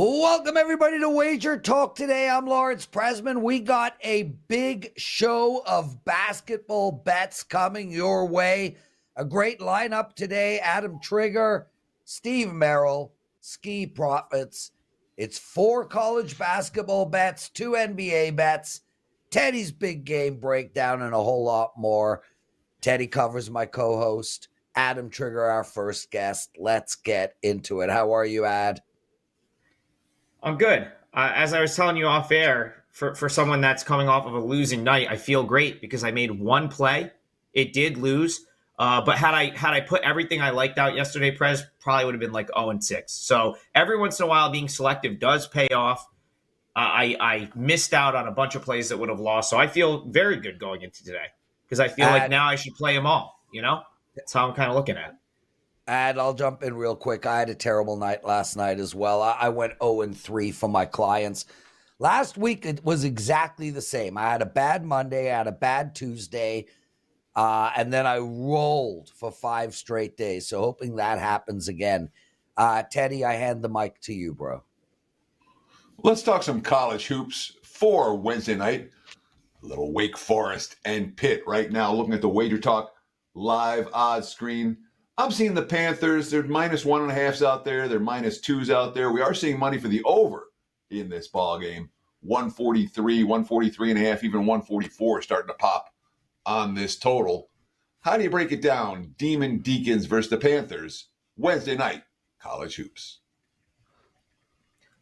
Welcome, everybody, to WagerTalk Today. I'm Lawrence Presman. We got a big show of basketball bets coming your way. A great lineup today. Adam Trigger, Steve Merrill, Skee Profits. It's 4 college basketball bets, 2 NBA bets, Teddy's big game breakdown, and a whole lot more. Teddy covers my co-host, Adam Trigger, our first guest. Let's get into it. How are you, Ad? I'm good. As I was telling you off air, for someone that's coming off of a losing night, I feel great because I made one play. It did lose, but had I put everything I liked out yesterday, Prez, probably would have been like 0-6. So every once in a while, being selective does pay off. I missed out on a bunch of plays that would have lost, so I feel very good going into today because I feel like now I should play them all. You know, that's how I'm kind of looking at it. And I'll jump in real quick. I had a terrible night last night as well. I went 0-3 for my clients. Last week, it was exactly the same. I had a bad Monday. I had a bad Tuesday. And then I rolled for 5 straight days. So hoping that happens again. Teddy, I hand the mic to you, bro. Let's talk some college hoops for Wednesday night. A little Wake Forest and Pitt right now. Looking at the WagerTalk live odds screen. I'm seeing the Panthers. There's -1.5s out there. There are -2s out there. We are seeing money for the over in this ball game. 143, 143.5, even 144 starting to pop on this total. How do you break it down? Demon Deacons versus the Panthers. Wednesday night, college hoops.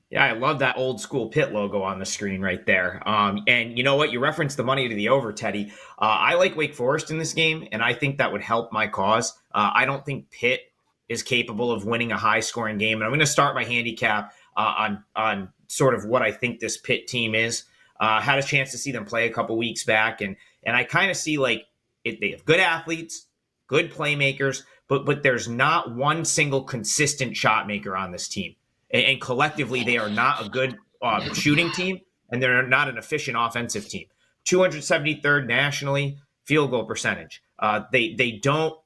Yeah, I love that old school Pitt logo on the screen right there. And you know what? You referenced the money to the over, Teddy. I like Wake Forest in this game, and I think that would help my cause. I don't think Pitt is capable of winning a high-scoring game, and I'm going to start my handicap on sort of what I think this Pitt team is. Had a chance to see them play a couple weeks back, and I kind of see like they have good athletes, good playmakers, but there's not one single consistent shot maker on this team. And collectively, they are not a good shooting team, and they're not an efficient offensive team. 273rd nationally, field goal percentage. They don't.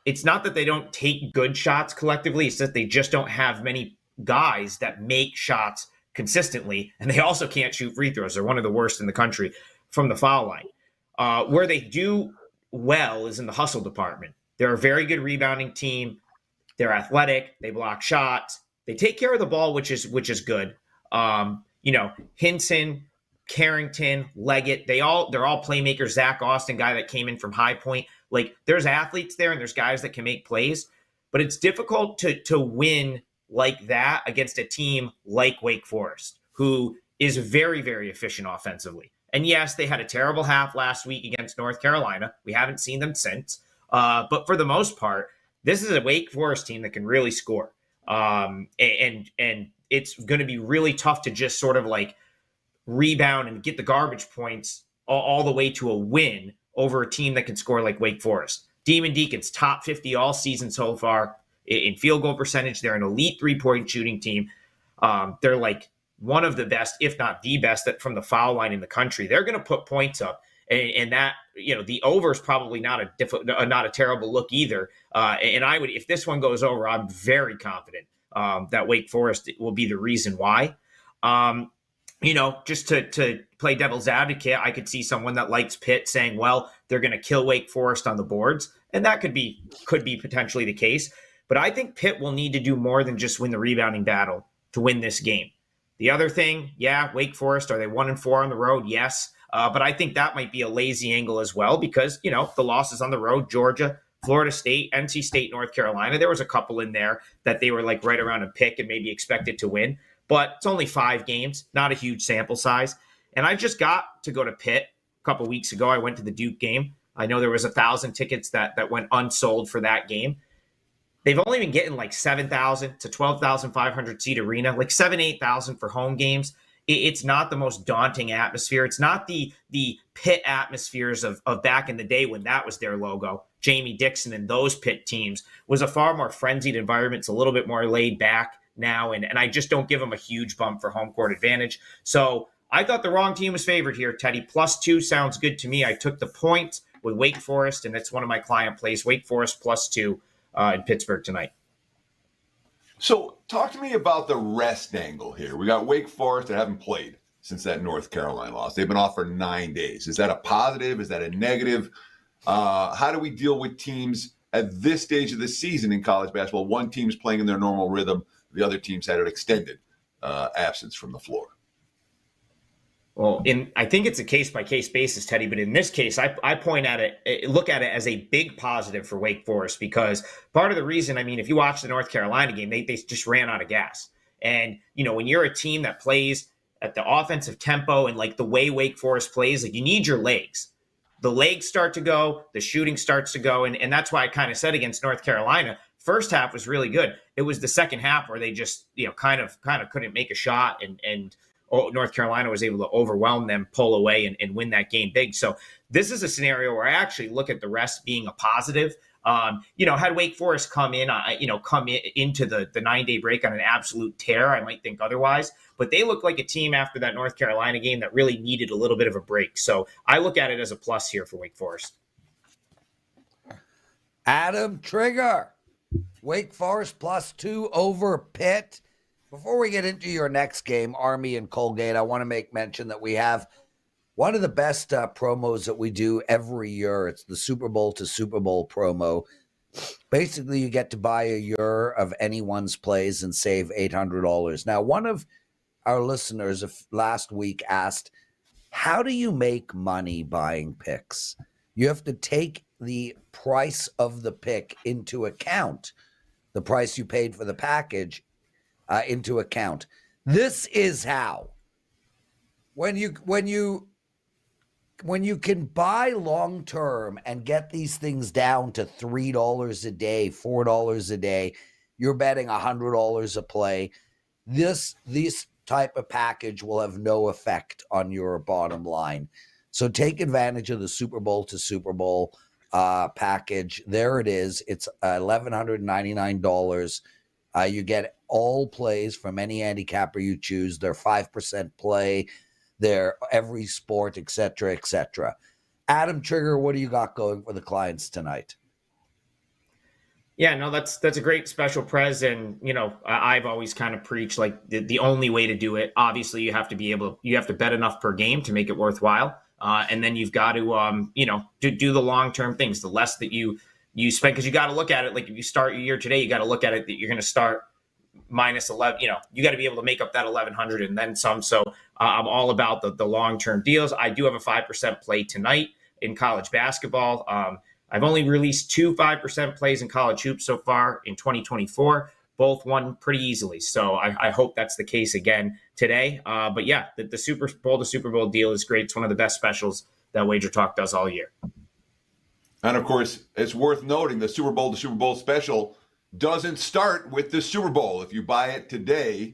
It's not that they don't take good shots collectively. It's that they just don't have many guys that make shots consistently, and they also can't shoot free throws. They're one of the worst in the country from the foul line. Where they do well is in the hustle department. They're a very good rebounding team. They're athletic. They block shots. They take care of the ball, which is good. Hinton, Carrington, Leggett, they're all playmakers. Zach Austin, guy that came in from High Point. Like, there's athletes there and there's guys that can make plays, but it's difficult to win like that against a team like Wake Forest, who is very, very efficient offensively. And yes, they had a terrible half last week against North Carolina. We haven't seen them since. But for the most part, this is a Wake Forest team that can really score. And it's going to be really tough to just sort of like rebound and get the garbage points all the way to a win over a team that can score like Wake Forest. Demon Deacons, top 50 all season so far in field goal percentage. They're an elite 3-point shooting team. They're like one of the best, if not the best, from the foul line in the country. They're going to put points up. And that, the over is probably not a terrible look either. And I would, if this one goes over, I'm very confident that Wake Forest will be the reason why. Just to play devil's advocate, I could see someone that likes Pitt saying, well, they're going to kill Wake Forest on the boards. And that could be potentially the case. But I think Pitt will need to do more than just win the rebounding battle to win this game. The other thing, Wake Forest, are they 1-4 on the road? Yes. But I think that might be a lazy angle as well because, the losses on the road, Georgia, Florida State, NC State, North Carolina, there was a couple in there that they were like right around a pick and maybe expected to win. But it's only 5 games, not a huge sample size. And I just got to go to Pitt a couple weeks ago. I went to the Duke game. I know there was 1,000 tickets that went unsold for that game. They've only been getting like 7,000 to 12,500 seat arena, like 8,000 for home games. It's not the most daunting atmosphere. It's not the Pitt atmospheres of back in the day when that was their logo. Jamie Dixon and those Pitt teams was a far more frenzied environment. It's a little bit more laid back now, and I just don't give them a huge bump for home court advantage. So I thought the wrong team was favored here, Teddy. +2 sounds good to me. I took the points with Wake Forest, and that's one of my client plays. Wake Forest +2 in Pittsburgh tonight. So talk to me about the rest angle here. We got Wake Forest that haven't played since that North Carolina loss. They've been off for 9 days. Is that a positive? Is that a negative? How do we deal with teams at this stage of the season in college basketball? One team's playing in their normal rhythm. The other team's had an extended absence from the floor. Well, I think it's a case-by-case basis, Teddy, but in this case, I look at it as a big positive for Wake Forest, because part of the reason, I mean, if you watch the North Carolina game, they just ran out of gas. And, when you're a team that plays at the offensive tempo and like the way Wake Forest plays, like you need your legs. The legs start to go, the shooting starts to go, and that's why I kind of said against North Carolina, first half was really good. It was the second half where they just, kind of couldn't make a shot, and North Carolina was able to overwhelm them, pull away, and win that game big. So this is a scenario where I actually look at the rest being a positive. Had Wake Forest come into the 9-day break on an absolute tear, I might think otherwise. But they look like a team after that North Carolina game that really needed a little bit of a break. So I look at it as a plus here for Wake Forest. Adam Trigger, Wake Forest +2 over Pitt. Before we get into your next game, Army and Colgate, I want to make mention that we have one of the best promos that we do every year. It's the Super Bowl to Super Bowl promo. Basically, you get to buy a year of anyone's plays and save $800. Now, one of our listeners last week asked, how do you make money buying picks? You have to take the price of the pick into account, the price you paid for the package into account. This is how. When you can buy long term and get these things down to $3 a day, $4 a day, you're betting $100 a play. This type of package will have no effect on your bottom line. So take advantage of the Super Bowl to Super Bowl package. There it is. It's $1,199. You get all plays from any handicapper you choose. They're 5% play. They're every sport, et cetera, et cetera. Adam Trigger, what do you got going for the clients tonight? Yeah, no, that's a great special, Prez. And, I've always kind of preached like the only way to do it. Obviously, you have to bet enough per game to make it worthwhile. And then you've got to, do the long-term things. The less that you spend, because you got to look at it. Like if you start your year today, you got to look at it that you're going to start minus 11, you got to be able to make up that 1,100 and then some. So I'm all about the long-term deals. I do have a 5% play tonight in college basketball. I've only released 2 5% plays in college hoops so far in 2024. Both won pretty easily. So I hope that's the case again today. But yeah, the Super Bowl to Super Bowl deal is great. It's one of the best specials that WagerTalk does all year. And of course, it's worth noting the Super Bowl to Super Bowl special doesn't start with the Super Bowl. If you buy it today,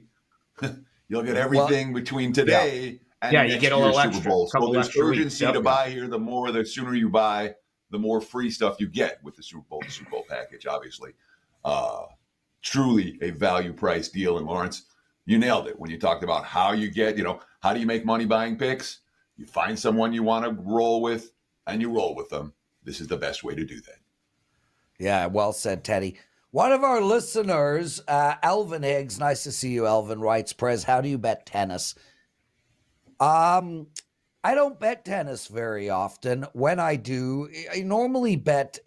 you'll get everything between today and next you get a little year's extra, Super Bowl. So there's urgency to buy here. The sooner you buy, the more free stuff you get with the Super Bowl to Super Bowl package, obviously. Truly a value price deal. And Lawrence, you nailed it when you talked about how you get, how do you make money buying picks? You find someone you want to roll with and you roll with them. This is the best way to do that. Yeah, well said, Teddy. One of our listeners, Elvin Higgs, nice to see you, Elvin, writes, Prez, how do you bet tennis? I don't bet tennis very often. When I do, I normally bet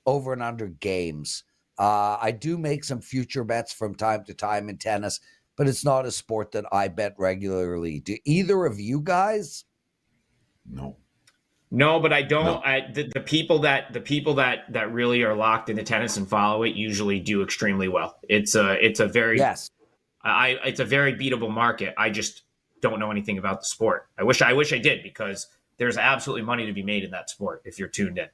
over and under games. I do make some future bets from time to time in tennis, but it's not a sport that I bet regularly. Do either of you guys? No, but I don't. No. The people that really are locked into tennis and follow it usually do extremely well. It's a very it's a very beatable market. I just don't know anything about the sport. I wish I did, because there's absolutely money to be made in that sport if you're tuned in.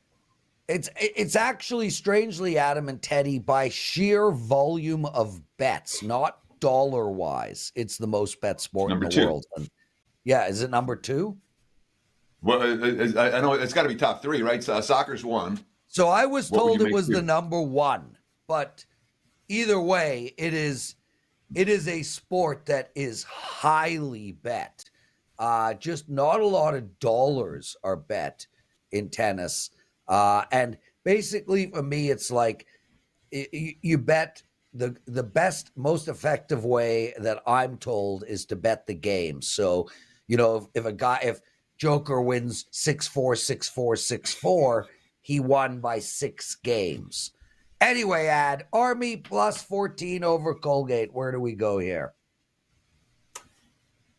It's actually, strangely, Adam and Teddy, by sheer volume of bets, not dollar wise, it's the most bet sport in the world. And is it number 2? Well, I know it's got to be top 3, right? Soccer's 1. So I was told it was the number 1, but either way, it is a sport that is highly bet. Just not a lot of dollars are bet in tennis. And basically for me, it's like you bet the best, most effective way that I'm told is to bet the game. So, if Joker wins 6-4, 6-4, 6-4, he won by 6 games. Anyway, Army plus 14 over Colgate. Where do we go here?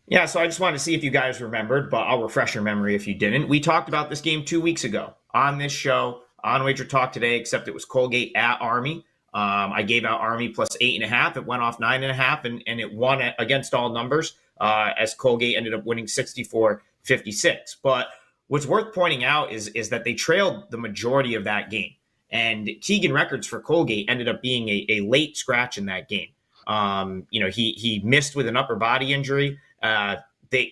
Yeah, so I just wanted to see if you guys remembered, but I'll refresh your memory if you didn't. We talked about this game 2 weeks ago on this show, on WagerTalk Today, except it was Colgate at Army. I gave out Army plus 8.5. It went off 9.5, and it won against all numbers as Colgate ended up winning 64-56. But what's worth pointing out is that they trailed the majority of that game. And Keegan Records for Colgate ended up being a late scratch in that game. He missed with an upper body injury.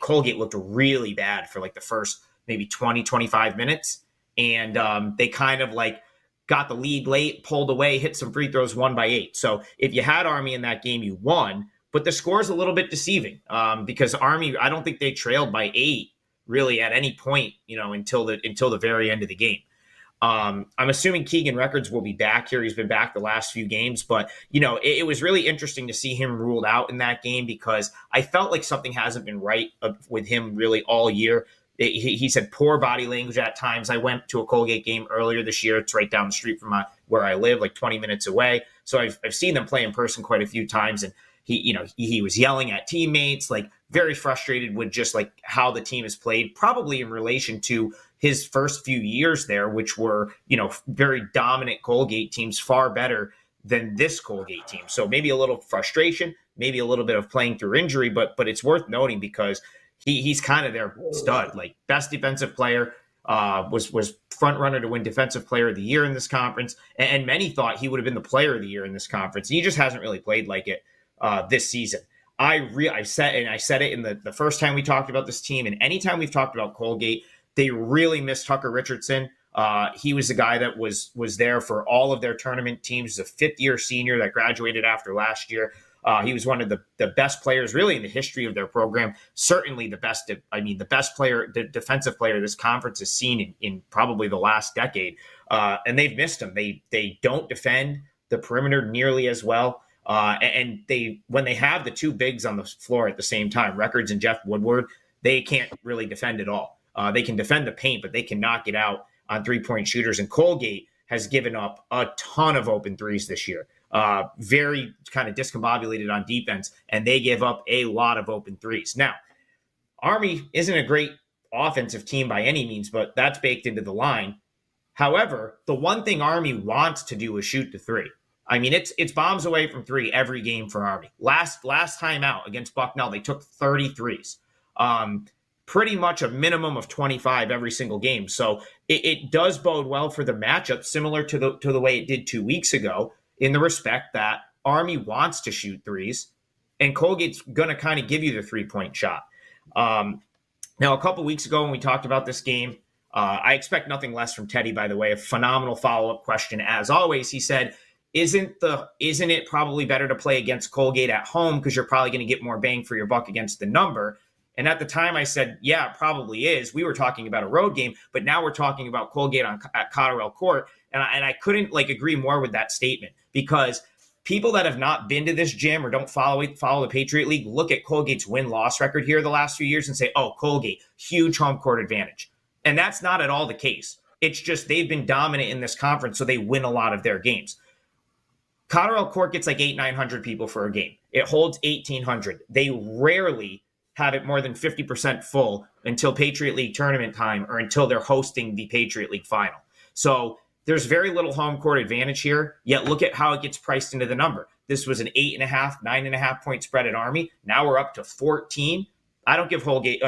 Colgate looked really bad for like the first maybe 20, 25 minutes. And they kind of like got the lead late, pulled away, hit some free throws, won by 8. So if you had Army in that game, you won. But the score is a little bit deceiving because Army, I don't think they trailed by 8 really at any point, until the very end of the game. I'm assuming Keegan Records will be back here. He's been back the last few games, but it was really interesting to see him ruled out in that game because I felt like something hasn't been right with him really all year. He said poor body language at times. I went to a Colgate game earlier this year. It's right down the street from where I live, like 20 minutes away. So I've seen them play in person quite a few times, and he was yelling at teammates, like very frustrated with just like how the team has played, probably in relation to his first few years there, which were, very dominant Colgate teams, far better than this Colgate team. So maybe a little frustration, maybe a little bit of playing through injury, but it's worth noting because he's kind of their stud, like best defensive player, was front runner to win defensive player of the year in this conference. And many thought he would have been the player of the year in this conference. He just hasn't really played like it this season. I said it in the first time we talked about this team, and anytime we've talked about Colgate, they really missed Tucker Richardson. He was the guy that was there for all of their tournament teams. He's a fifth-year senior that graduated after last year. He was one of the best players really in the history of their program. Certainly the best player, the defensive player this conference has seen in probably the last decade. And they've missed him. They don't defend the perimeter nearly as well. And when they have the two bigs on the floor at the same time, Records and Jeff Woodward, they can't really defend at all. They can defend the paint, but they cannot get out on three-point shooters. And Colgate has given up a ton of open threes this year. Very kind of discombobulated on defense, and they give up a lot of open threes. Now, Army isn't a great offensive team by any means, but that's baked into the line. However, the one thing Army wants to do is shoot the three. I mean, it's bombs away from three every game for Army. Last time out against Bucknell, they took 33s. Pretty much a minimum of 25 every single game. So it does bode well for the matchup, similar to the way it did 2 weeks ago, in the respect that Army wants to shoot threes, and Colgate's going to kind of give you the three-point shot. Now, a couple weeks ago when we talked about this game, I expect nothing less from Teddy, by the way. A phenomenal follow-up question, as always. He said, isn't it probably better to play against Colgate at home because you're probably going to get more bang for your buck against the number? And at the time I said, yeah, it probably is. We were talking about a road game, but now we're talking about Colgate at Cotterell Court. And I couldn't agree more with that statement, because people that have not been to this gym or don't follow the Patriot League look at Colgate's win-loss record here the last few years and say, oh, Colgate, huge home court advantage. And that's not at all the case. It's just they've been dominant in this conference, so they win a lot of their games. Cotterell Court gets 800-900 people for a game. It holds 1,800. They rarely have it more than 50% full until Patriot League tournament time or until they're hosting the Patriot League final. So there's very little home court advantage here, yet look at how it gets priced into the number. This was an 8.5, 9.5 point spread at Army. Now we're up to 14. I don't give Colgate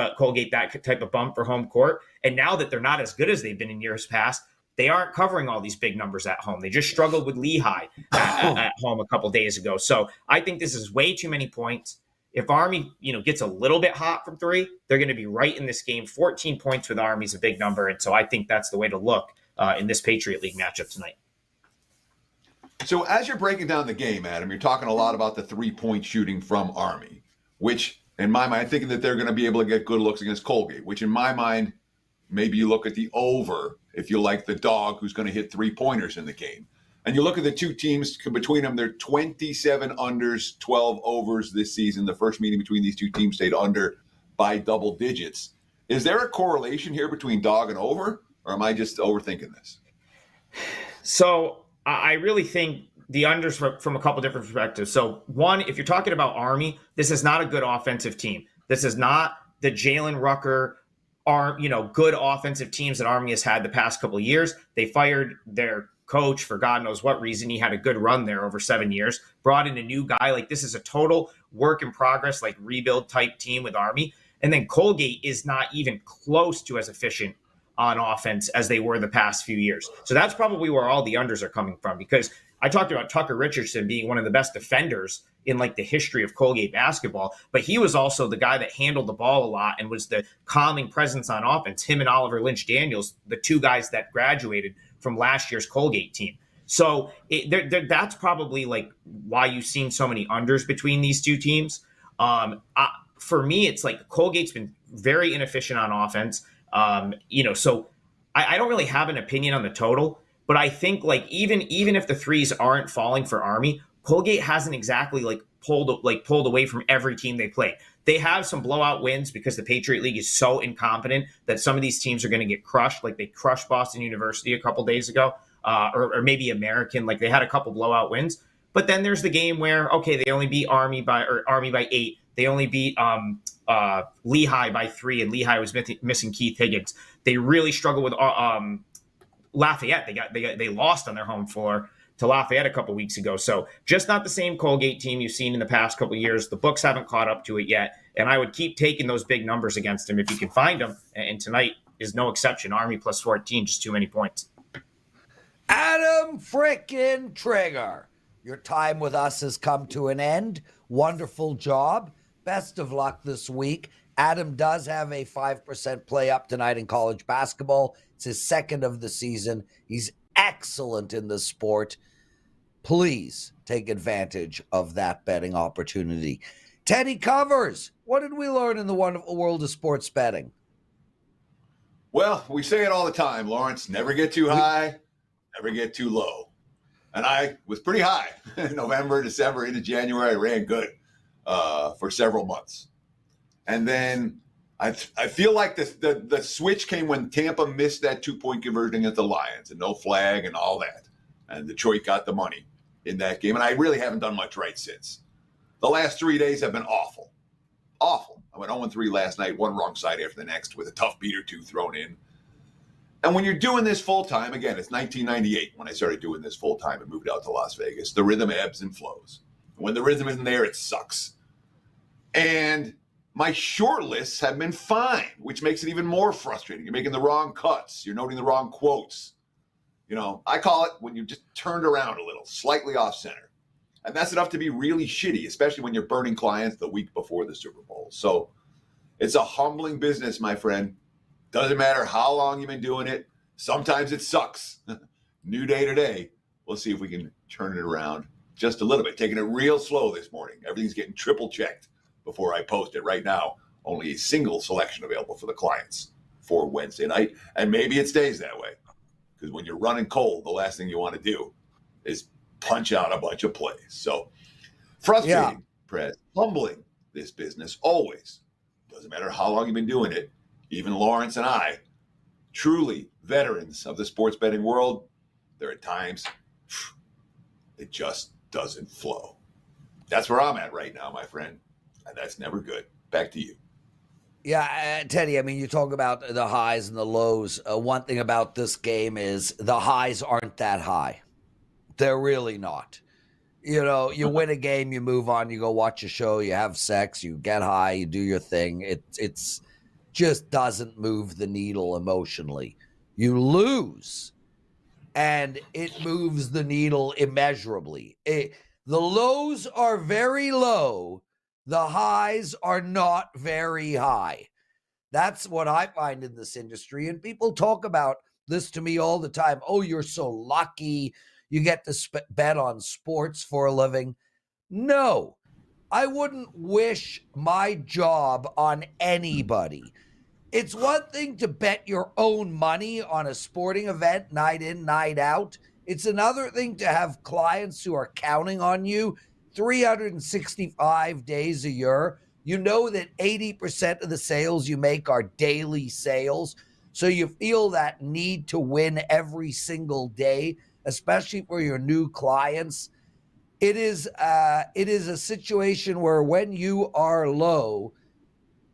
that type of bump for home court. And now that they're not as good as they've been in years past, they aren't covering all these big numbers at home. They just struggled with Lehigh at home a couple days ago. So I think this is way too many points. If Army, gets a little bit hot from three, they're going to be right in this game. 14 points with Army is a big number, and so I think that's the way to look in this Patriot League matchup tonight. So as you're breaking down the game, Adam, you're talking a lot about the three-point shooting from Army, which, in my mind, thinking that they're going to be able to get good looks against Colgate, which in my mind, maybe you look at the over if you like the dog who's going to hit three-pointers in the game. And you look at the two teams between them, they're 27 unders, 12 overs this season. The first meeting between these two teams stayed under by double digits. Is there a correlation here between dog and over, or am I just overthinking this? So I really think the unders from a couple different perspectives. So one, if you're talking about Army, this is not a good offensive team. This is not the Jalen Rucker good offensive teams that Army has had the past couple of years. They fired their coach for God knows what reason. He had a good run there over 7 years, brought in a new guy. Like, this is a total work in progress, like rebuild type team with Army. And then Colgate is not even close to as efficient on offense as they were the past few years. So that's probably where all the unders are coming from, because I talked about Tucker Richardson being one of the best defenders in like the history of Colgate basketball, but he was also the guy that handled the ball a lot and was the calming presence on offense. Him and Oliver Lynch Daniels, the two guys that graduated from last year's Colgate team. So that's probably like why you've seen so many unders between these two teams. For me, it's like Colgate's been very inefficient on offense. So I don't really have an opinion on the total, but I think like even if the threes aren't falling for Army, Colgate hasn't exactly pulled away from every team they play. They have some blowout wins because the Patriot League is so incompetent that some of these teams are going to get crushed. Like they crushed Boston University a couple days ago, or maybe American. Like they had a couple blowout wins. But then there's the game where, okay, they only beat Army by 8. They only beat Lehigh by 3, and Lehigh was missing Keith Higgins. They really struggled with Lafayette. They lost on their home floor to Lafayette a couple weeks ago. So just not the same Colgate team you've seen in the past couple of years. The books haven't caught up to it yet, and I would keep taking those big numbers against them if you can find them. And tonight is no exception. Army plus 14, just too many points. Adam frickin' Trigger, your time with us has come to an end. Wonderful job. Best of luck this week. Adam does have a 5% play up tonight in college basketball. It's his second of the season. He's excellent in the sport. Please take advantage of that betting opportunity. Teddy covers. What did we learn in the wonderful world of sports betting? Well, we say it all the time, Lawrence. Never get too high, never get too low. And I was pretty high in November, December, into January. I ran good for several months. And then I feel like the switch came when Tampa missed that 2-point conversion against the Lions and no flag and all that. And Detroit got the money in that game. And I really haven't done much right since. The last 3 days have been awful. Awful. I went 0-3 last night, one wrong side after the next with a tough beat or two thrown in. And when you're doing this full time, again, it's 1998 when I started doing this full time and moved out to Las Vegas. The rhythm ebbs and flows. When the rhythm isn't there, it sucks. And my short lists have been fine, which makes it even more frustrating. You're making the wrong cuts. You're noting the wrong quotes. I call it when you just turned around a little, slightly off center. And that's enough to be really shitty, especially when you're burning clients the week before the Super Bowl. So it's a humbling business, my friend. Doesn't matter how long you've been doing it. Sometimes it sucks. New day today. We'll see if we can turn it around just a little bit. Taking it real slow this morning. Everything's getting triple checked before I post it. Right now, only a single selection available for the clients for Wednesday night. And maybe it stays that way. Because when you're running cold, the last thing you want to do is punch out a bunch of plays. So frustrating, Prez. Humbling, this business, always. Doesn't matter how long you've been doing it. Even Lawrence and I, truly veterans of the sports betting world, there are times it just doesn't flow. That's where I'm at right now, my friend. And that's never good. Back to you. Yeah, Teddy, I mean, you talk about the highs and the lows. One thing about this game is the highs aren't that high. They're really not. You win a game, you move on, you go watch a show, you have sex, you get high, you do your thing. It's just doesn't move the needle emotionally. You lose, and it moves the needle immeasurably. The lows are very low. The highs are not very high. That's what I find in this industry. And people talk about this to me all the time. Oh, you're so lucky. You get to bet on sports for a living. No, I wouldn't wish my job on anybody. It's one thing to bet your own money on a sporting event, night in, night out. It's another thing to have clients who are counting on you 365 days a year. You know that 80% of the sales you make are daily sales. So you feel that need to win every single day, especially for your new clients. It is a situation where when you are low,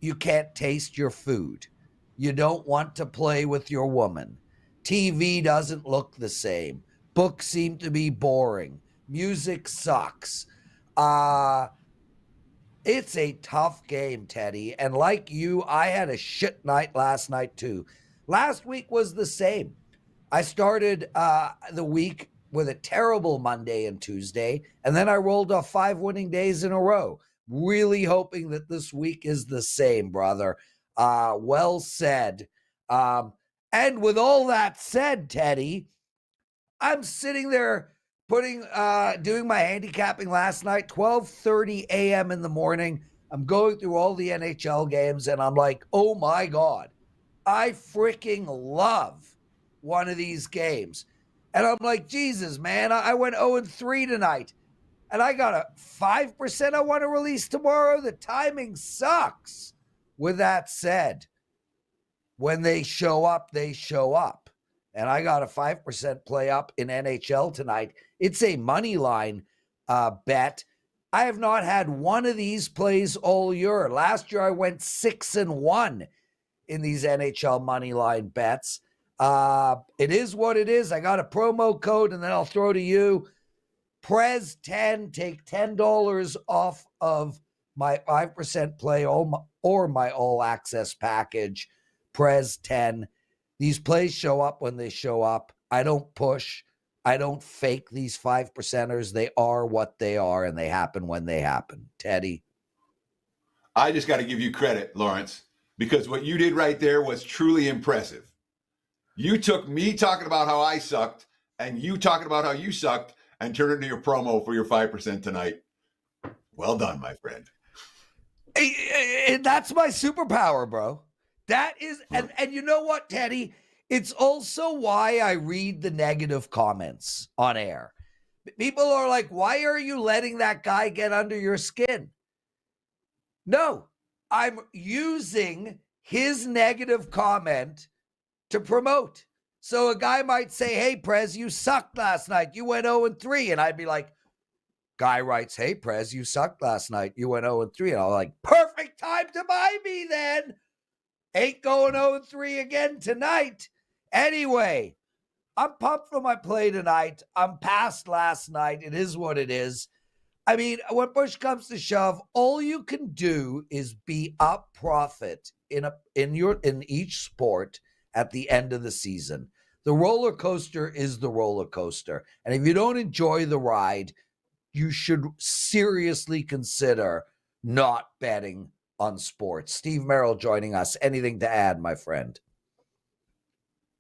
you can't taste your food. You don't want to play with your woman. TV doesn't look the same. Books seem to be boring. Music sucks. It's a tough game, Teddy. And like you, I had a shit night last night too. Last week was the same. I started the week with a terrible Monday and Tuesday, and then I rolled off 5 winning days in a row. Really hoping that this week is the same, brother. Well said. And with all that said, Teddy, I'm sitting there doing my handicapping last night, 12:30 a.m. in the morning. I'm going through all the NHL games, and I'm like, oh my God, I freaking love one of these games. And I'm like, Jesus, man, I went 0-3 tonight. And I got a 5% I want to release tomorrow. The timing sucks. With that said, when they show up, they show up. And I got a 5% play up in NHL tonight. It's a money line bet. I have not had one of these plays all year. Last year, I went 6-1 in these NHL money line bets. It is what it is. I got a promo code, and then I'll throw to you. Prez 10, take $10 off of my 5% play or my all access package. Prez 10. These plays show up when they show up. I don't push. I don't fake these 5%ers. They are what they are, and they happen when they happen. Teddy. I just got to give you credit, Lawrence, because what you did right there was truly impressive. You took me talking about how I sucked and you talking about how you sucked and turned it into your promo for your 5% tonight. Well done, my friend. That's my superpower, bro. That is, and you know what, Teddy? It's also why I read the negative comments on air. People are like, why are you letting that guy get under your skin? No, I'm using his negative comment to promote. So a guy might say, hey, Prez, you sucked last night. You went 0-3. And I'd be like, guy writes, hey, Prez, you sucked last night. You went 0-3. And I'm like, perfect time to buy me then. Ain't going 0-3 again tonight. Anyway, I'm pumped for my play tonight. I'm past last night. It is what it is. I mean, when push comes to shove, all you can do is be up profit in each sport at the end of the season. The roller coaster is the roller coaster. And if you don't enjoy the ride, you should seriously consider not betting on sports. Steve Merrill joining us. Anything to add, my friend?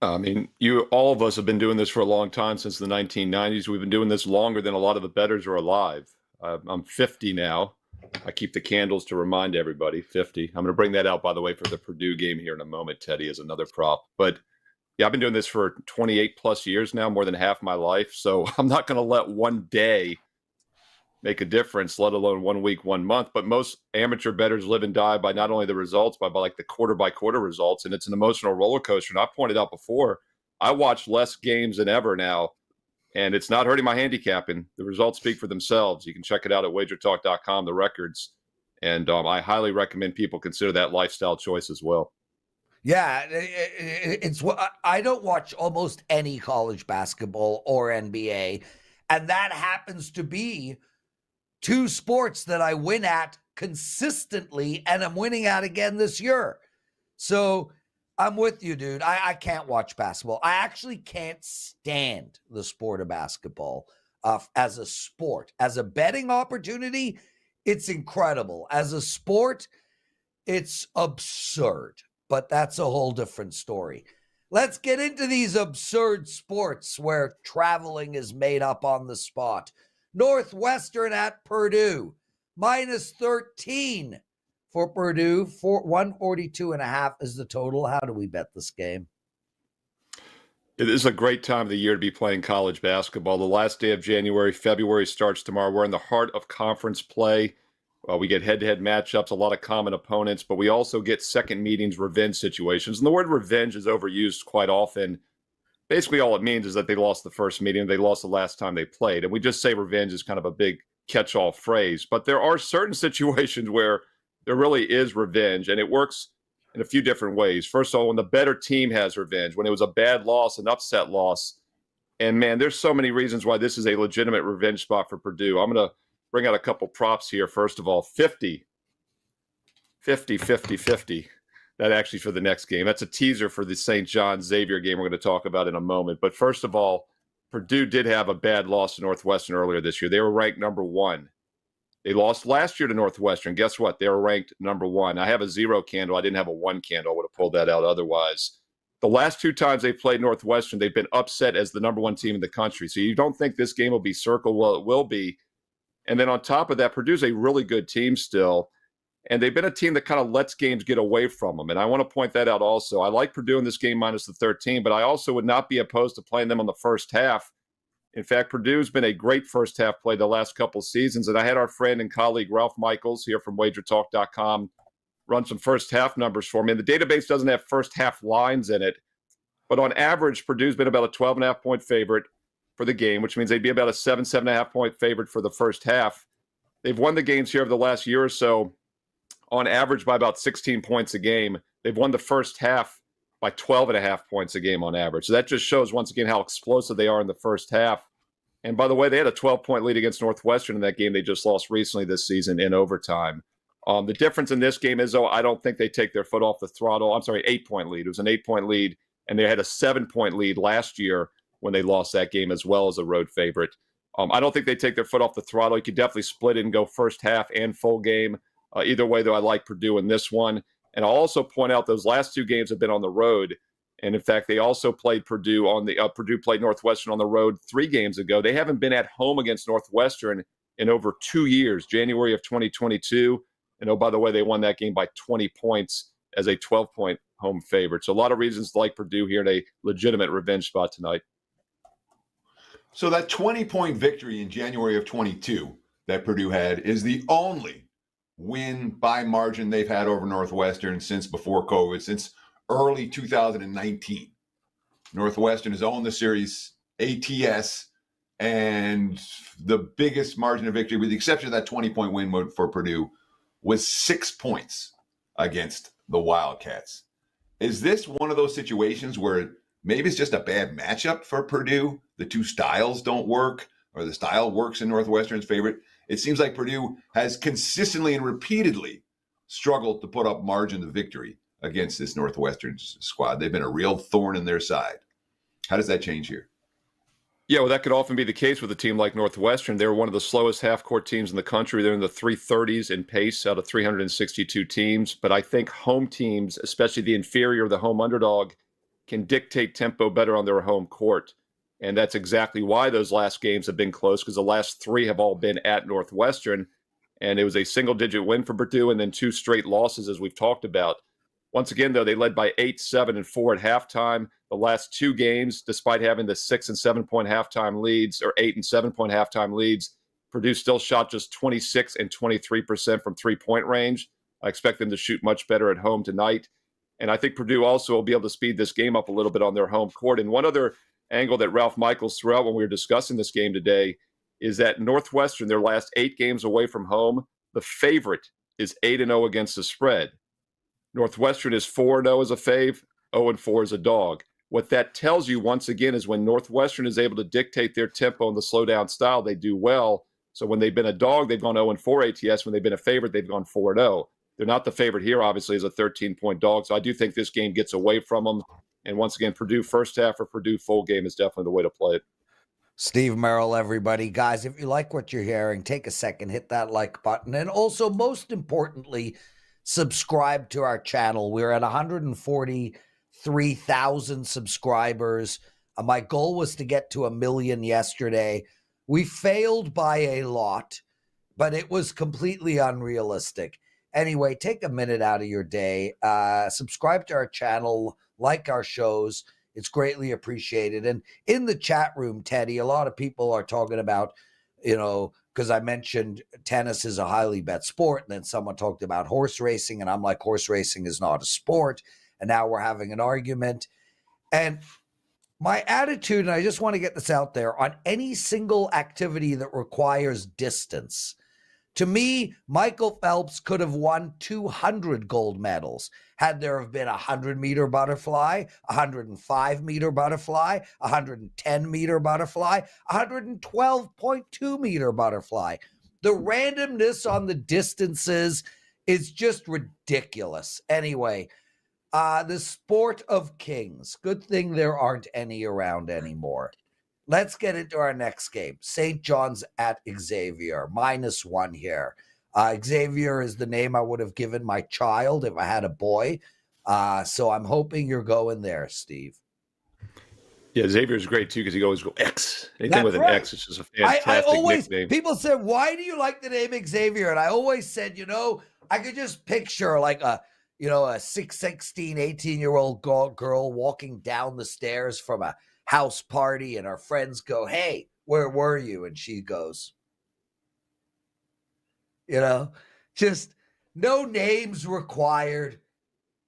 I mean, all of us have been doing this for a long time, since the 1990s. We've been doing this longer than a lot of the bettors are alive. I'm 50 now. I keep the candles to remind everybody, 50. I'm going to bring that out, by the way, for the Purdue game here in a moment, Teddy, as another prop. But yeah, I've been doing this for 28 plus years now, more than half my life. So I'm not going to let one day make a difference, let alone 1 week, 1 month. But most amateur bettors live and die by not only the results, but by like the quarter by quarter results. And it's an emotional roller coaster. And I pointed out before, I watch less games than ever now, and it's not hurting my handicapping. The results speak for themselves. You can check it out at WagerTalk.com, the records. And I highly recommend people consider that lifestyle choice as well. Yeah, it's what I don't watch almost any college basketball or NBA. And that happens to be two sports that I win at consistently, and I'm winning at again this year. So I'm with you, dude. I can't watch basketball. I actually can't stand the sport of basketball as a sport. As a betting opportunity, it's incredible. As a sport, it's absurd. But that's a whole different story. Let's get into these absurd sports where traveling is made up on the spot. Northwestern at Purdue, minus 13 for Purdue. 142.5 is the total. How do we bet this game? It is a great time of the year to be playing college basketball. The last day of January, February starts tomorrow. We're in the heart of conference play. We get head-to-head matchups, a lot of common opponents, but we also get second meetings, revenge situations. And the word revenge is overused quite often. Basically, all it means is that they lost the first meeting, they lost the last time they played. And we just say revenge is kind of a big catch-all phrase. But there are certain situations where there really is revenge, and it works in a few different ways. First of all, when the better team has revenge, when it was a bad loss, an upset loss. And, man, there's so many reasons why this is a legitimate revenge spot for Purdue. I'm going to bring out a couple props here. First of all, 50. That actually for the next game. That's a teaser for the St. John Xavier game we're going to talk about in a moment. But first of all, Purdue did have a bad loss to Northwestern earlier this year. They were ranked number 1. They lost last year to Northwestern. Guess what? They were ranked number 1. I have a 0 candle. I didn't have a 1 candle. I would have pulled that out otherwise. The last 2 times they played Northwestern, they've been upset as the number 1 team in the country. So you don't think this game will be circled? Well, it will be. And then on top of that, Purdue's a really good team still. And they've been a team that kind of lets games get away from them. And I want to point that out also. I like Purdue in this game minus the 13, but I also would not be opposed to playing them on the first half. In fact, Purdue's been a great first half play the last couple seasons. And I had our friend and colleague Ralph Michaels here from WagerTalk.com run some first half numbers for me. And the database doesn't have first half lines in it. But on average, Purdue's been about a 12.5 point favorite for the game, which means they'd be about a 7.5 point favorite for the first half. They've won the games here over the last year or so on average by about 16 points a game. They've won the first half by 12.5 points a game on average. So that just shows, once again, how explosive they are in the first half. And by the way, they had a 12-point lead against Northwestern in that game they just lost recently this season in overtime. The difference in this game is, though, I don't think they take their foot off the throttle. I'm sorry, 8-point lead. It was an 8-point lead, and they had a 7-point lead last year when they lost that game as well as a road favorite. I don't think they take their foot off the throttle. You could definitely split it and go first half and full game. Either way, though, I like Purdue in this one. And I'll also point out those last 2 games have been on the road. And in fact, they also played Purdue Purdue played Northwestern on the road 3 games ago. They haven't been at home against Northwestern in over 2 years, January of 2022. And oh, by the way, they won that game by 20 points as a 12-point home favorite. So a lot of reasons to like Purdue here in a legitimate revenge spot tonight. So that 20-point victory in January of 22 that Purdue had is the only win by margin they've had over Northwestern since before COVID, since early 2019. Northwestern has owned the series ATS, and the biggest margin of victory, with the exception of that 20-point win for Purdue, was 6 points against the Wildcats. Is this one of those situations where maybe it's just a bad matchup for Purdue? The 2 styles don't work, or the style works in Northwestern's favor? It seems like Purdue has consistently and repeatedly struggled to put up margin of victory against this Northwestern squad. They've been a real thorn in their side. How does that change here? Yeah, well, that could often be the case with a team like Northwestern. They're one of the slowest half-court teams in the country. They're in the 330s in pace out of 362 teams. But I think home teams, especially the inferior, the home underdog, can dictate tempo better on their home court. And that's exactly why those last games have been close, because the last 3 have all been at Northwestern. And it was a single-digit win for Purdue and then 2 straight losses, as we've talked about. Once again, though, they led by 8, 7, and 4 at halftime. The last 2 games, despite having the 6 and 7-point halftime leads, or 8 and 7-point halftime leads, Purdue still shot just 26 and 23% from 3-point range. I expect them to shoot much better at home tonight. And I think Purdue also will be able to speed this game up a little bit on their home court. And one other angle that Ralph Michaels threw out when we were discussing this game today is that Northwestern, their last 8 games away from home, the favorite is 8-0 against the spread. Northwestern is 4-0 as a fave, 0-4 as a dog. What that tells you, once again, is when Northwestern is able to dictate their tempo and the slow-down style, they do well. So when they've been a dog, they've gone 0-4 ATS. When they've been a favorite, they've gone 4-0. They're not the favorite here, obviously, as a 13-point dog. So I do think this game gets away from them. And once again, Purdue first half or Purdue full game is definitely the way to play it. Steve Merrill, everybody. Guys, if you like what you're hearing, take a second, hit that like button. And also, most importantly, subscribe to our channel. We're at 143,000 subscribers. My goal was to get to 1 million yesterday. We failed by a lot, but it was completely unrealistic. Anyway, take a minute out of your day, subscribe to our channel, like our shows. It's greatly appreciated. And in the chat room, Teddy, a lot of people are talking about, because I mentioned tennis is a highly bet sport. And then someone talked about horse racing. And I'm like, horse racing is not a sport. And now we're having an argument. And my attitude, and I just want to get this out there, on any single activity that requires distance, to me, Michael Phelps could have won 200 gold medals had there have been a 100-meter butterfly, a 105-meter butterfly, a 110-meter butterfly, a 112.2-meter butterfly. The randomness on the distances is just ridiculous. Anyway, the sport of kings. Good thing there aren't any around anymore. Let's get into our next game. St. John's at Xavier, -1 here. Xavier is the name I would have given my child if I had a boy. So I'm hoping you're going there, Steve. Yeah, Xavier's great too because he always go X. Anything with an X is just a fantastic nickname. People said, why do you like the name Xavier? And I always said, I could just picture like a 16, 18-year-old girl walking down the stairs from a house party, and our friends go, "Hey, where were you?" And she goes, just no names required.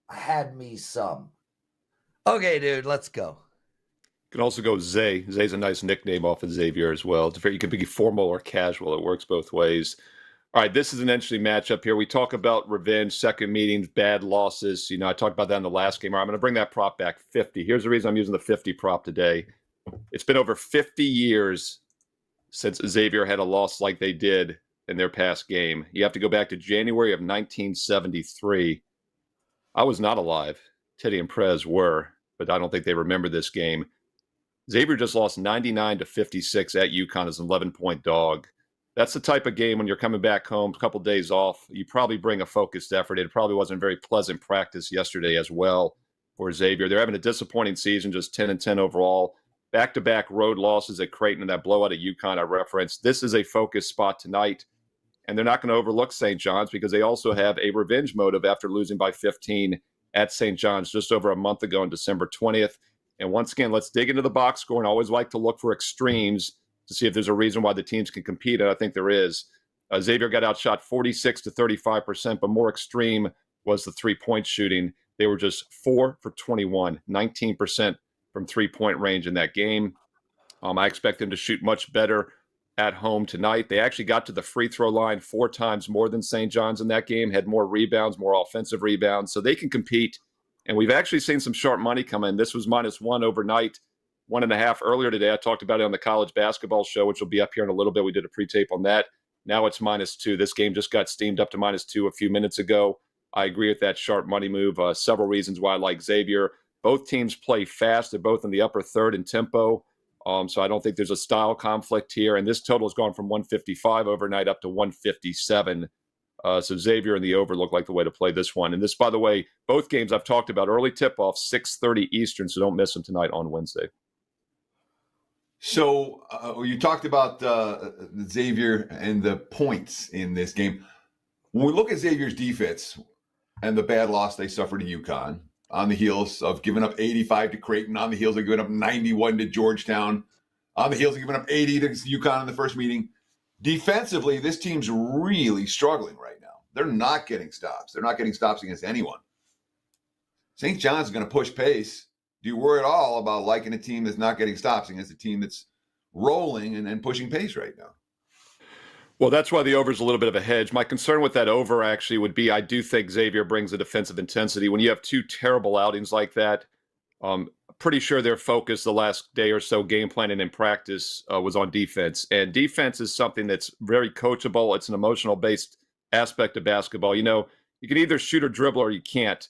I had me some. Okay, dude, let's go. You can also go Zay. Zay's a nice nickname off of Xavier as well. You can be formal or casual. It works both ways. All right, this is an interesting matchup here. We talk about revenge, second meetings, bad losses. I talked about that in the last game. I'm going to bring that prop back 50. Here's the reason I'm using the 50 prop today. It's been over 50 years since Xavier had a loss like they did in their past game. You have to go back to January of 1973. I was not alive. Teddy and Prez were, but I don't think they remember this game. Xavier just lost 99-56 at UConn as an 11-point dog. That's the type of game when you're coming back home, a couple days off, you probably bring a focused effort. It probably wasn't a very pleasant practice yesterday as well for Xavier. They're having a disappointing season, just 10-10 overall. Back-to-back road losses at Creighton and that blowout at UConn I referenced. This is a focus spot tonight, and they're not going to overlook St. John's because they also have a revenge motive after losing by 15 at St. John's just over a month ago on December 20th. And once again, let's dig into the box score, and I always like to look for extremes to see if there's a reason why the teams can compete, and I think there is. Xavier got outshot 46-35%, but more extreme was the three-point shooting. They were just 4 for 21, 19% from three-point range in that game. I expect them to shoot much better at home tonight. They actually got to the free throw line 4 times more than St. John's in that game, had more rebounds, more offensive rebounds, so they can compete. And we've actually seen some sharp money come in. This was -1 overnight. 1.5 earlier today. I talked about it on the college basketball show, which will be up here in a little bit. We did a pre-tape on that. Now it's -2. This game just got steamed up to -2 a few minutes ago. I agree with that sharp money move. Several reasons why I like Xavier. Both teams play fast. They're both in the upper third in tempo. So I don't think there's a style conflict here. And this total has gone from 155 overnight up to 157. So Xavier and the over look like the way to play this one. And this, by the way, both games I've talked about, early tip-off, 6:30 Eastern, so don't miss them tonight on Wednesday. So you talked about Xavier and the points in this game. When we look at Xavier's defense and the bad loss they suffered to UConn on the heels of giving up 85 to Creighton, on the heels of giving up 91 to Georgetown, on the heels of giving up 80 to UConn in the first meeting, defensively, this team's really struggling right now. They're not getting stops. They're not getting stops against anyone. St. John's is going to push pace. Do you worry at all about liking a team that's not getting stops against a team that's rolling and pushing pace right now? Well, that's why the over is a little bit of a hedge. My concern with that over actually would be I do think Xavier brings a defensive intensity. When you have 2 terrible outings like that, pretty sure their focus the last day or so game planning and practice was on defense. And defense is something that's very coachable. It's an emotional-based aspect of basketball. You can either shoot or dribble or you can't.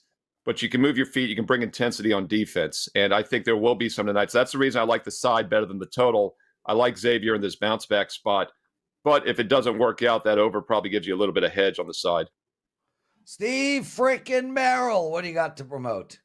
But you can move your feet. You can bring intensity on defense. And I think there will be some tonight. So that's the reason I like the side better than the total. I like Xavier in this bounce back spot. But if it doesn't work out, that over probably gives you a little bit of hedge on the side. Steve freaking Merrill, what do you got to promote?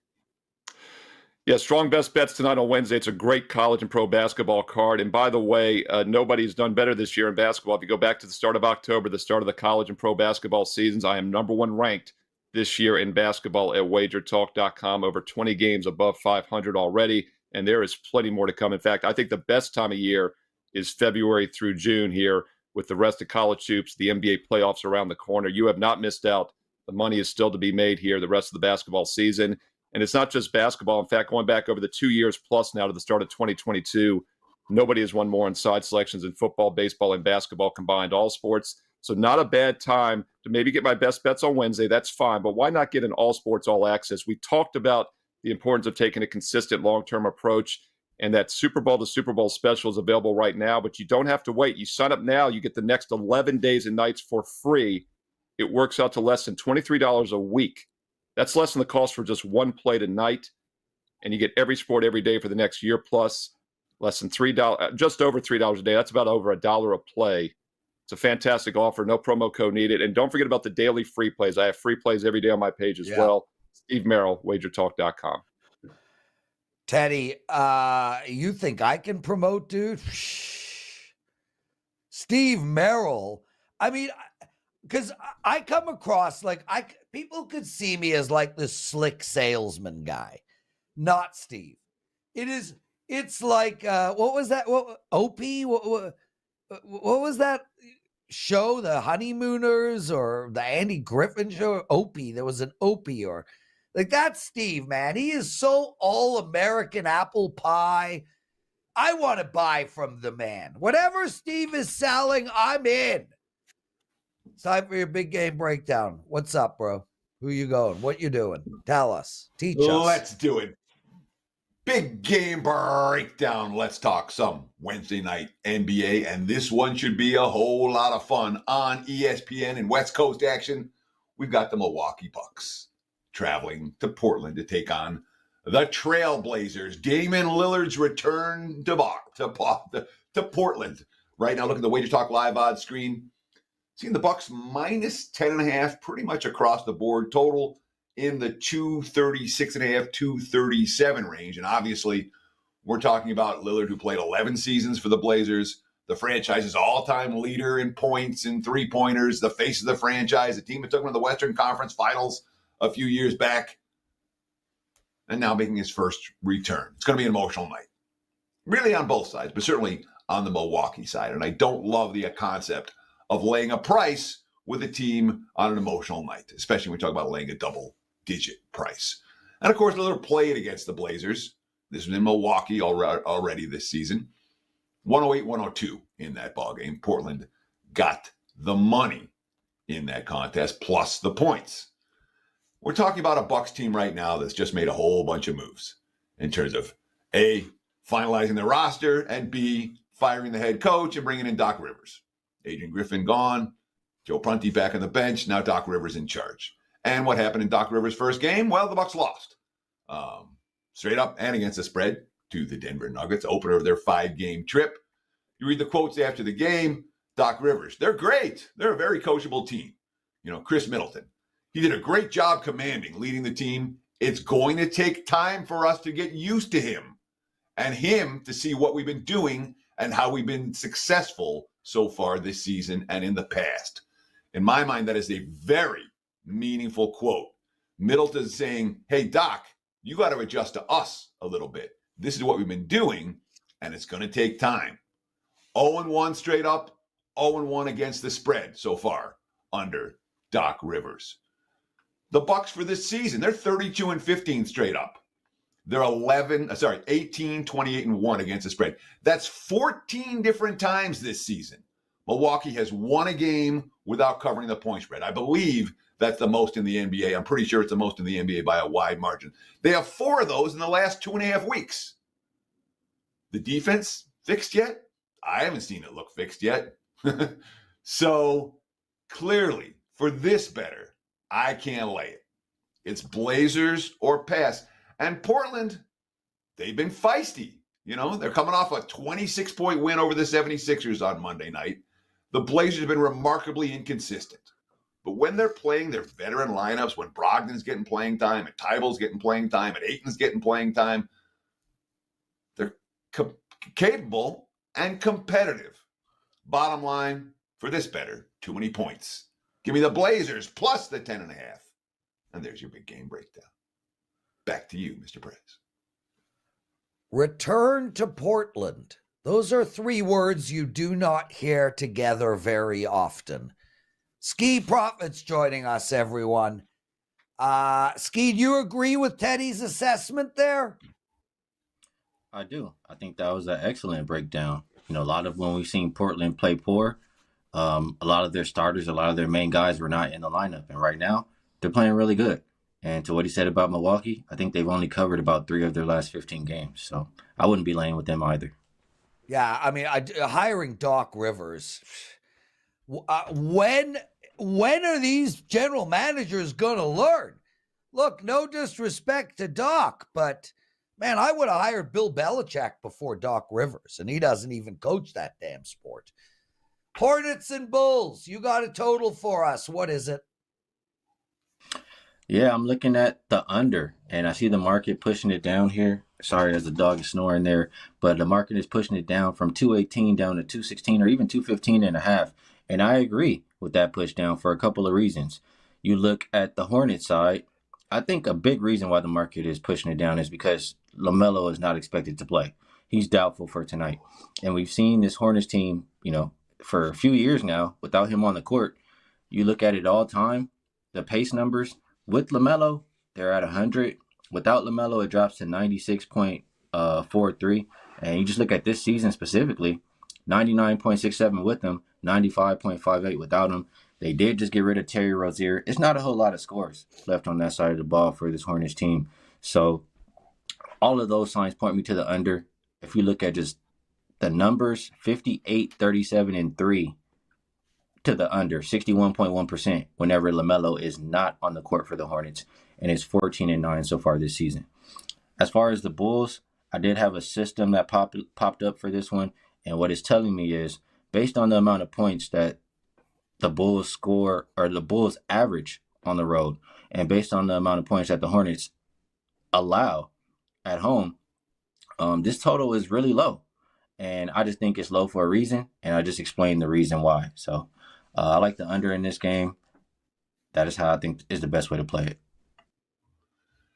Yeah, strong best bets tonight on Wednesday. It's a great college and pro basketball card. And by the way, nobody's done better this year in basketball. If you go back to the start of October, the start of the college and pro basketball seasons, I am #1 ranked this year in basketball at WagerTalk.com. Over 20 games above 500 already. and there is plenty more to come. In fact, I think the best time of year is February through June here with the rest of college hoops, the NBA playoffs around the corner. You have not missed out. The money is still to be made here the rest of the basketball season. And it's not just basketball. In fact, going back over the 2 years plus now to the start of 2022, nobody has won more in side selections in football, baseball, and basketball combined, all sports. So not a bad time to maybe get my best bets on Wednesday. That's fine. But why not get an all sports, all access? We talked about the importance of taking a consistent long-term approach, and that Super Bowl to Super Bowl special is available right now, but you don't have to wait. You sign up now, you get the next 11 days and nights for free. It works out to less than $23 a week. That's less than the cost for just one play a night, and you get every sport every day for the next year plus. Less than $3, just over $3 a day. That's about over $1 a play. It's a fantastic offer. No promo code needed. And don't forget about the daily free plays. I have free plays every day on my page as well. Steve Merrill, WagerTalk.com. Teddy, you think I can promote, dude? Steve Merrill. I mean, because I come across people could see me as like this slick salesman guy, not Steve. It's like what was that? Opie? What was that show? The Honeymooners or the Andy Griffin show? Opie. There was an Opie or like that's Steve, man. He is so all-American apple pie. I want to buy from the man. Whatever Steve is selling, I'm in. It's time for your big game breakdown. What's up, bro? Who you going? What you doing? Tell us. Teach us. Let's do it. Big game breakdown. Let's talk some Wednesday night NBA, and this one should be a whole lot of fun on ESPN and West Coast action. We've got the Milwaukee Bucks traveling to Portland to take on the Trailblazers. Damian Lillard's return to Portland. Right now, look at the WagerTalk live odds screen. Seeing the Bucks minus 10.5 pretty much across the board. Total in the 236.5, 237 range. And obviously, we're talking about Lillard, who played 11 seasons for the Blazers, the franchise's all-time leader in points and three-pointers, the face of the franchise, the team that took him to the Western Conference Finals a few years back, and now making his first return. It's going to be an emotional night. Really on both sides, but certainly on the Milwaukee side. And I don't love the concept of laying a price with a team on an emotional night, especially when we talk about laying a double-digit price. And, of course, Lillard played against the Blazers. This was in Milwaukee already this season. 108-102 in that ballgame. Portland got the money in that contest, plus the points. We're talking about a Bucks team right now that's just made a whole bunch of moves in terms of, A, finalizing the roster, and B, firing the head coach and bringing in Doc Rivers. Adrian Griffin gone, Joe Prunty back on the bench, now Doc Rivers in charge. And what happened in Doc Rivers' first game? Well, the Bucks lost. Straight up and against the spread to the Denver Nuggets, opener of their 5-game trip. You read the quotes after the game, Doc Rivers, they're great. They're a very coachable team. You know, Chris Middleton, he did a great job commanding, leading the team. It's going to take time for us to get used to him and him to see what we've been doing and how we've been successful so far this season and in the past. In my mind, that is a very meaningful quote. Middleton is saying, hey, Doc, you got to adjust to us a little bit. This is what we've been doing, and it's going to take time. 0-1 straight up, 0-1 against the spread so far under Doc Rivers. The Bucks for this season, they're 32-15 straight up. They're 18, 28, and 1 against the spread. That's 14 different times this season. Milwaukee has won a game without covering the point spread. I believe that's the most in the NBA. I'm pretty sure it's the most in the NBA by a wide margin. They have 4 of those in the last 2.5 weeks. The defense fixed yet? I haven't seen it look fixed yet. So clearly, for this better, I can't lay it. It's Blazers or pass. And Portland, they've been feisty. You know, they're coming off a 26-point win over the 76ers on Monday night. The Blazers have been remarkably inconsistent. But when they're playing their veteran lineups, when Brogdon's getting playing time, and Tyball's getting playing time, and Ayton's getting playing time, they're capable and competitive. Bottom line, for this better, too many points. Give me the Blazers plus the 10.5. And there's your big game breakdown. Back to you, Mr. Prez. Return to Portland. Those are three words you do not hear together very often. Skee Profit's joining us, everyone. Skee, do you agree with Teddy's assessment there? I do. I think that was an excellent breakdown. A lot of when we've seen Portland play poor, a lot of their starters, a lot of their main guys were not in the lineup. And right now, they're playing really good. And to what he said about Milwaukee, I think they've only covered about 3 of their last 15 games. So I wouldn't be laying with them either. Yeah, I mean, hiring Doc Rivers. When are these general managers going to learn? Look, no disrespect to Doc, but man, I would have hired Bill Belichick before Doc Rivers, and he doesn't even coach that damn sport. Hornets and Bulls, you got a total for us. What is it? Yeah, I'm looking at the under, and I see the market pushing it down here. Sorry, as the dog is snoring there, but the market is pushing it down from 218 down to 216 or even 215 and a half. And I agree with that push down for a couple of reasons. You look at the Hornets side, I think a big reason why the market is pushing it down is because LaMelo is not expected to play. He's doubtful for tonight. And we've seen this Hornets team, for a few years now without him on the court. You look at it all time, the pace numbers, with LaMelo, they're at 100. Without LaMelo, it drops to 96.43. And you just look at this season specifically, 99.67 with him, 95.58 without him. They did just get rid of Terry Rozier. It's not a whole lot of scores left on that side of the ball for this Hornets team. So all of those signs point me to the under. If we look at just the numbers, 58, 37, and 3 to the under, 61.1% whenever LaMelo is not on the court for the Hornets, and it's 14-9 so far this season. As far as the Bulls, I did have a system that popped up for this one, and what it's telling me is based on the amount of points that the Bulls score or the Bulls average on the road, and based on the amount of points that the Hornets allow at home, this total is really low. And I just think it's low for a reason, and I just explained the reason why. So I like the under in this game. That is how I think is the best way to play it.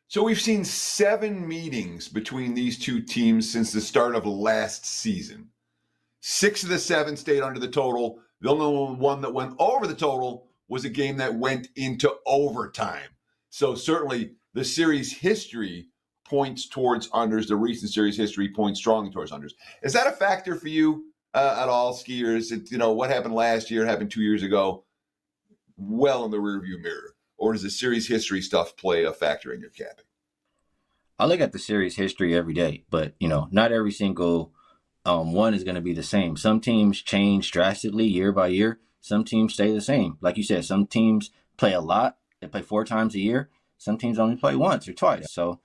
So we've seen 7 meetings between these two teams since the start of last season. 6 of the 7 stayed under the total. The only one that went over the total was a game that went into overtime. So certainly the series history points towards unders. The recent series history points strongly towards unders. Is that a factor for you at all, Skee? Is it, what happened last year, happened 2 years ago, well in the rearview mirror? Or does the series history stuff play a factor in your capping? I look at the series history every day, but, not every single one is going to be the same. Some teams change drastically year by year. Some teams stay the same. Like you said, some teams play a lot. They play 4 times a year. Some teams only play once or twice. So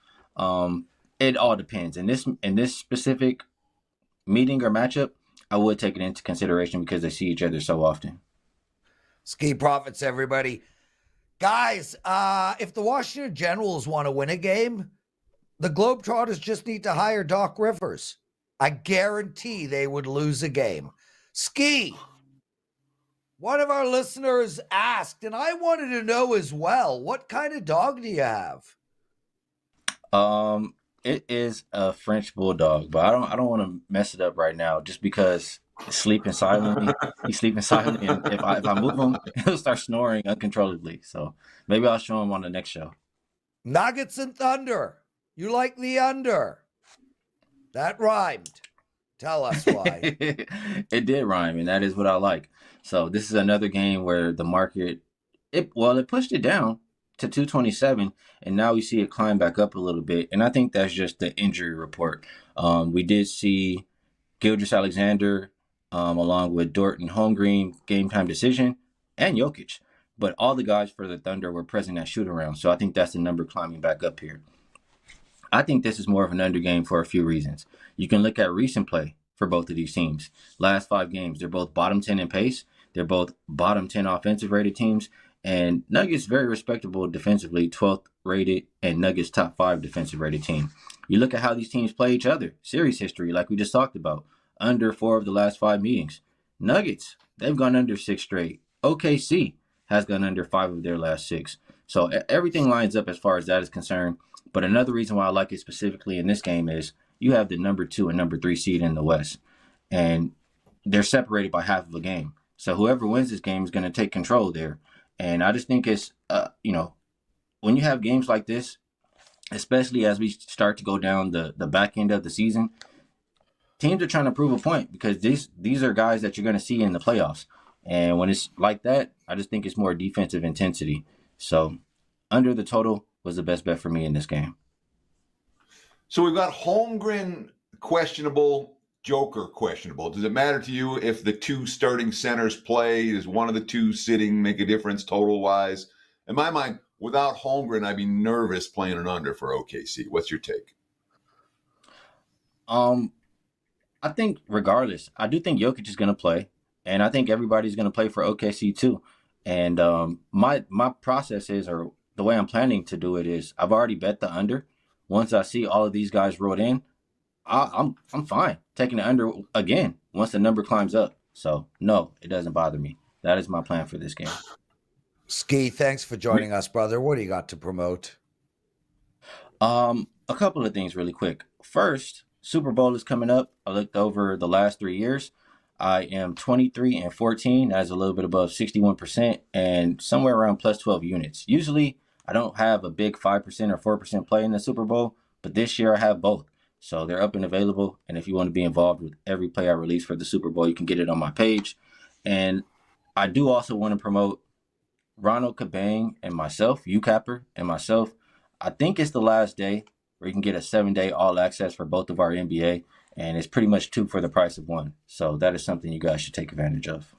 it all depends. In this specific meeting or matchup, I would take it into consideration because they see each other so often. Skee Profits, everybody. Guys, if the Washington Generals want to win a game, the Globetrotters just need to hire Doc Rivers. I guarantee they would lose a game. Skee, one of our listeners asked, and I wanted to know as well, what kind of dog do you have? It is a French bulldog, but I don't want to mess it up right now just because he's sleeping silently. He's sleeping silently, and if I move him, he'll start snoring uncontrollably. So maybe I'll show him on the next show. Nuggets and Thunder. You like the under? That rhymed. Tell us why. It did rhyme, and that is what I like. So this is another game where the market, it pushed it down to 227, and now we see it climb back up a little bit. And I think that's just the injury report. We did see Gilgeous-Alexander along with Dorton Holmgren game time decision and Jokic. But all the guys for the Thunder were present at shoot-around. So I think that's the number climbing back up here. I think this is more of an under game for a few reasons. You can look at recent play for both of these teams. Last 5 games, they're both bottom 10 in pace. They're both bottom 10 offensive rated teams. And Nuggets very respectable defensively, 12th rated, and Nuggets top 5 defensive rated team. You look at how these teams play each other. Series history, like we just talked about. Under 4 of the last 5 meetings. Nuggets, they've gone under 6 straight. OKC has gone under 5 of their last 6. So everything lines up as far as that is concerned. But another reason why I like it specifically in this game is you have the number 2 and number 3 seed in the West, and they're separated by half of a game. So whoever wins this game is going to take control there. And I just think it's, when you have games like this, especially as we start to go down the back end of the season, teams are trying to prove a point because these are guys that you're going to see in the playoffs. And when it's like that, I just think it's more defensive intensity. So under the total was the best bet for me in this game. So we've got Holmgren questionable, Joker questionable. Does it matter to you if the 2 starting centers play? Does one of the 2 sitting make a difference total-wise? In my mind, without Holmgren, I'd be nervous playing an under for OKC. What's your take? I think regardless, I do think Jokic is going to play, and I think everybody's going to play for OKC too. And my process is, or the way I'm planning to do it is, I've already bet the under. Once I see all of these guys rolled in, I'm fine taking the under again once the number climbs up. So no, it doesn't bother me. That is my plan for this game. Skee, thanks for joining us, brother. What do you got to promote? A couple of things really quick. First, Super Bowl is coming up. I looked over the last 3 years. I am 23-14. That is a little bit above 61% and somewhere around plus 12 units. Usually, I don't have a big 5% or 4% play in the Super Bowl, but this year I have both. So they're up and available. And if you want to be involved with every play I release for the Super Bowl, you can get it on my page. And I do also want to promote Ronald Cabang and myself, UCapper and myself. I think it's the last day where you can get a 7-day all access for both of our NBA, and it's pretty much 2 for the price of 1. So that is something you guys should take advantage of.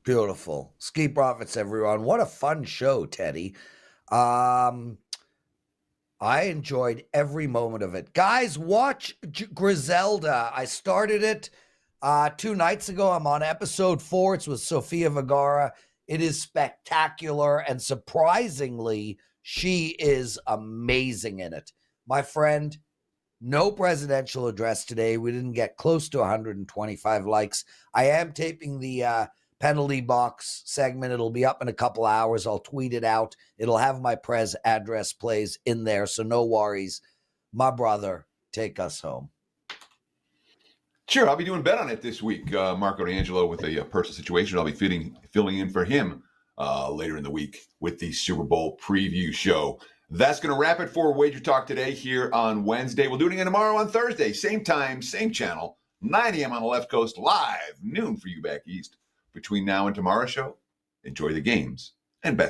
Beautiful. Skee Profits, everyone. What a fun show, Teddy. I enjoyed every moment of it. Guys, watch Griselda. I started it 2 nights ago. I'm on episode 4. It's with Sofia Vergara. It is spectacular, and surprisingly, she is amazing in it. My friend, no presidential address today. We didn't get close to 125 likes. I am taping the penalty box segment. It'll be up in a couple hours. I'll tweet it out. It'll have my Prez address plays in there, so no worries. My brother, take us home. Sure, I'll be doing Bet on It this week. Marco D'Angelo with a personal situation. I'll be filling in for him later in the week with the Super Bowl preview show. That's going to wrap it for Wager Talk today here on Wednesday. We'll do it again tomorrow on Thursday. Same time, same channel, 9 a.m. on the left coast, live, noon for you back east. Between now and tomorrow's show, enjoy the games and bet.